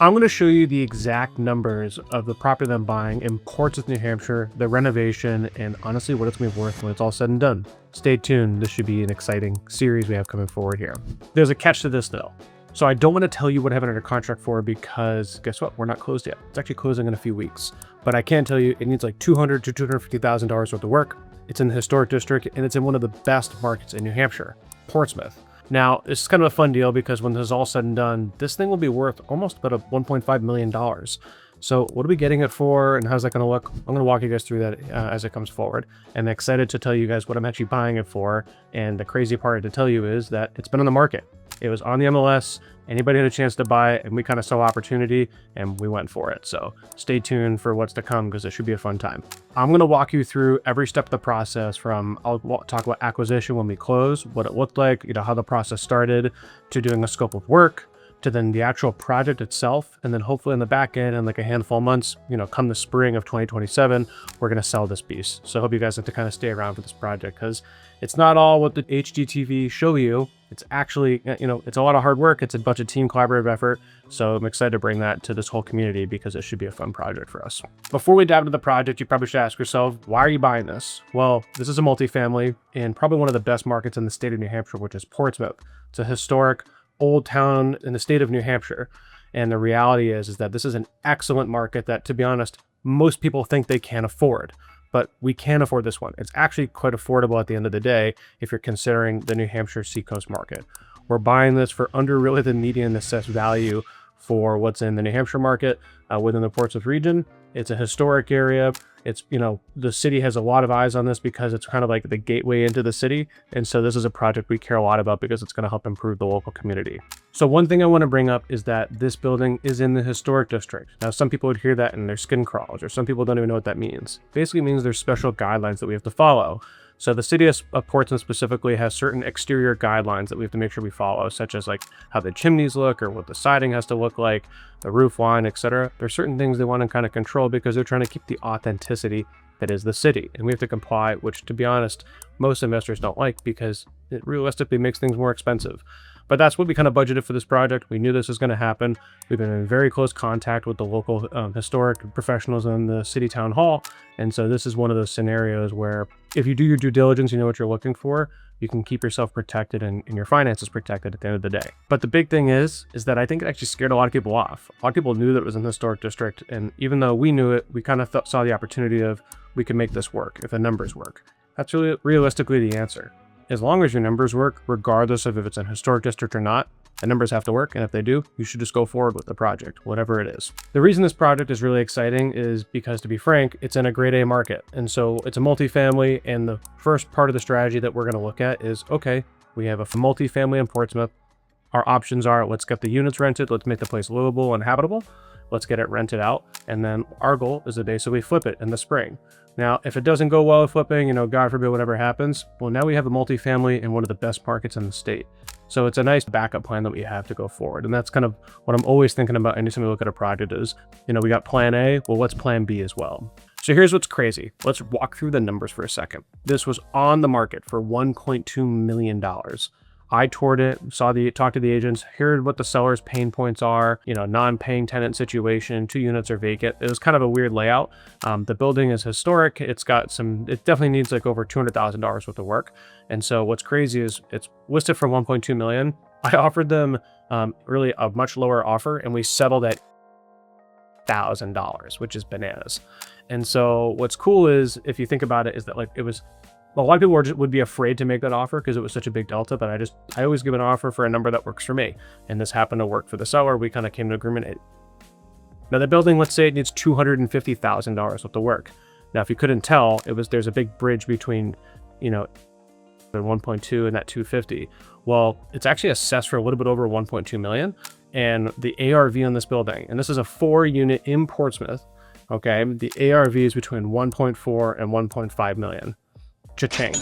I'm going to show you the exact numbers of the property that I'm buying in Portsmouth, New Hampshire, the renovation, and honestly what it's going to be worth when it's all said and done. Stay tuned. This should be an exciting series we have coming forward here. There's a catch to this though. So I don't want to tell you what I have under contract for because guess what? We're not closed yet. It's actually closing in a few weeks. But I can tell you it needs like $200,000 to $250,000 worth of work. It's in the historic district and it's in one of the best markets in New Hampshire, Portsmouth. Now, this is kind of a fun deal because when this is all said and done, this thing will be worth almost about $1.5 million. So what are we getting it for and how's that going to look? I'm going to walk you guys through that as it comes forward. And I'm excited to tell you guys what I'm actually buying it for. And the crazy part to tell you is that it's been on the market. It was on the MLS. Anybody had a chance to buy it and we kind of saw opportunity and we went for it. So stay tuned for what's to come because it should be a fun time. I'm going to walk you through every step of the process from, I'll talk about acquisition when we close, what it looked like, how the process started, to doing a scope of work, to then the actual project itself. And then hopefully in the back end in like a handful of months, come the spring of 2027, we're going to sell this piece. So I hope you guys have to kind of stay around for this project because it's not all what the HGTV show you. It's actually, it's a lot of hard work. It's a bunch of team collaborative effort. So I'm excited to bring that to this whole community because it should be a fun project for us. Before we dive into the project, you probably should ask yourself, why are you buying this? Well, this is a multifamily in probably one of the best markets in the state of New Hampshire, which is Portsmouth. It's a historic old town in the state of New Hampshire. And the reality is that this is an excellent market that, to be honest, most people think they can't afford. But we can afford this one. It's actually quite affordable at the end of the day if you're considering the New Hampshire Seacoast market. We're buying this for under really the median assessed value for what's in the New Hampshire market within the Portsmouth region. It's a historic area. It's, the city has a lot of eyes on this because it's kind of like the gateway into the city. And so this is a project we care a lot about because it's going to help improve the local community. So one thing I want to bring up is that this building is in the historic district. Now, some people would hear that and their skin crawls, or some people don't even know what that means. Basically it means there's special guidelines that we have to follow. So the city of Portsmouth specifically has certain exterior guidelines that we have to make sure we follow, such as like how the chimneys look or what the siding has to look like, the roof line, etc. There's certain things they want to kind of control because they're trying to keep the authenticity that is the city. And we have to comply, which to be honest, most investors don't like because it realistically makes things more expensive. But that's what we kind of budgeted for this project. We knew this was going to happen. We've been in very close contact with the local historic professionals in the city town hall. And so this is one of those scenarios where if you do your due diligence, you know what you're looking for, you can keep yourself protected and your finances protected at the end of the day. But the big thing is that I think it actually scared a lot of people off. A lot of people knew that it was in the historic district. And even though we knew it, we kind of saw the opportunity of we can make this work if the numbers work. That's really realistically the answer. As long as your numbers work, regardless of if it's an historic district or not, the numbers have to work. And if they do, you should just go forward with the project, whatever it is. The reason this project is really exciting is because, to be frank, it's in a grade A market. And so it's a multifamily. And the first part of the strategy that we're going to look at is, okay, we have a multifamily in Portsmouth. Our options are, let's get the units rented. Let's make the place livable and habitable. Let's get it rented out. And then our goal is to basically flip it in the spring. Now, if it doesn't go well with flipping, God forbid, whatever happens, well, now we have a multifamily in one of the best markets in the state. So it's a nice backup plan that we have to go forward. And that's kind of what I'm always thinking about anytime we look at a project is, we got plan A, well, what's plan B as well? So here's what's crazy. Let's walk through the numbers for a second. This was on the market for $1.2 million. I toured it, talked to the agents, heard what the seller's pain points are, non-paying tenant situation, 2 units are vacant. It was kind of a weird layout. The building is historic. It definitely needs like over $200,000 worth of work. And so what's crazy is it's listed for 1.2 million. I offered them really a much lower offer and we settled at $1,000, which is bananas. And so what's cool is, if you think about it, is that like a lot of people would be afraid to make that offer because it was such a big delta, but I always give an offer for a number that works for me. And this happened to work for the seller. We kind of came to agreement. Now the building, let's say it needs $250,000 worth of work. Now, if you couldn't tell, there's a big bridge between, the 1.2 and that 250. Well, it's actually assessed for a little bit over 1.2 million. And the ARV on this building, and this is a 4-unit in Portsmouth. Okay. The ARV is between 1.4 and 1.5 million. Cha-ching.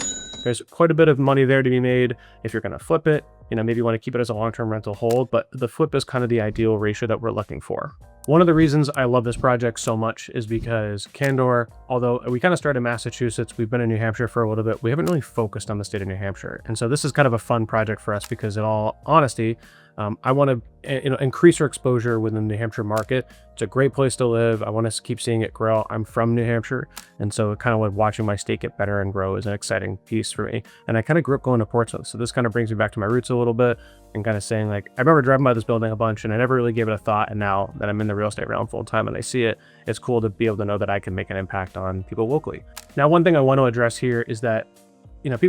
There's quite a bit of money there to be made if you're going to flip it. Maybe you want to keep it as a long-term rental hold, but the flip is kind of the ideal ratio that we're looking for. One of the reasons I love this project so much is because Candor, although we kind of started in Massachusetts, we've been in New Hampshire for a little bit, we haven't really focused on the state of New Hampshire. And so this is kind of a fun project for us because, in all honesty, I want to increase our exposure within the New Hampshire market. It's a great place to live. I want to keep seeing it grow. I'm from New Hampshire, and so kind of like watching my state get better and grow is an exciting piece for me. And I kind of grew up going to Portsmouth, so this kind of brings me back to my roots a little bit and kind of saying like, I remember driving by this building a bunch and I never really gave it a thought. And now that I'm in the real estate realm full time and I see it, it's cool to be able to know that I can make an impact on people locally. Now, one thing I want to address here is that,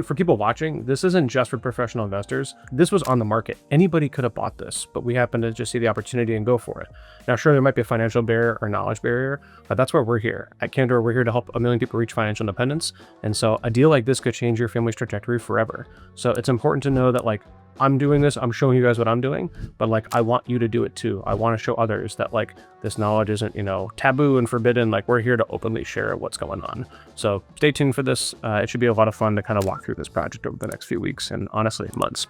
for people watching, this isn't just for professional investors. This was on the market. Anybody could have bought this, but we happen to just see the opportunity and go for it. Now, sure, there might be a financial barrier or knowledge barrier, but that's where we're here. At Candor, we're here to help 1 million people reach financial independence. And so a deal like this could change your family's trajectory forever. So it's important to know that like, I'm doing this, I'm showing you guys what I'm doing, but like, I want you to do it too. I want to show others that like this knowledge isn't, taboo and forbidden. Like we're here to openly share what's going on. So stay tuned for this. It should be a lot of fun to kind of walk through this project over the next few weeks and honestly months.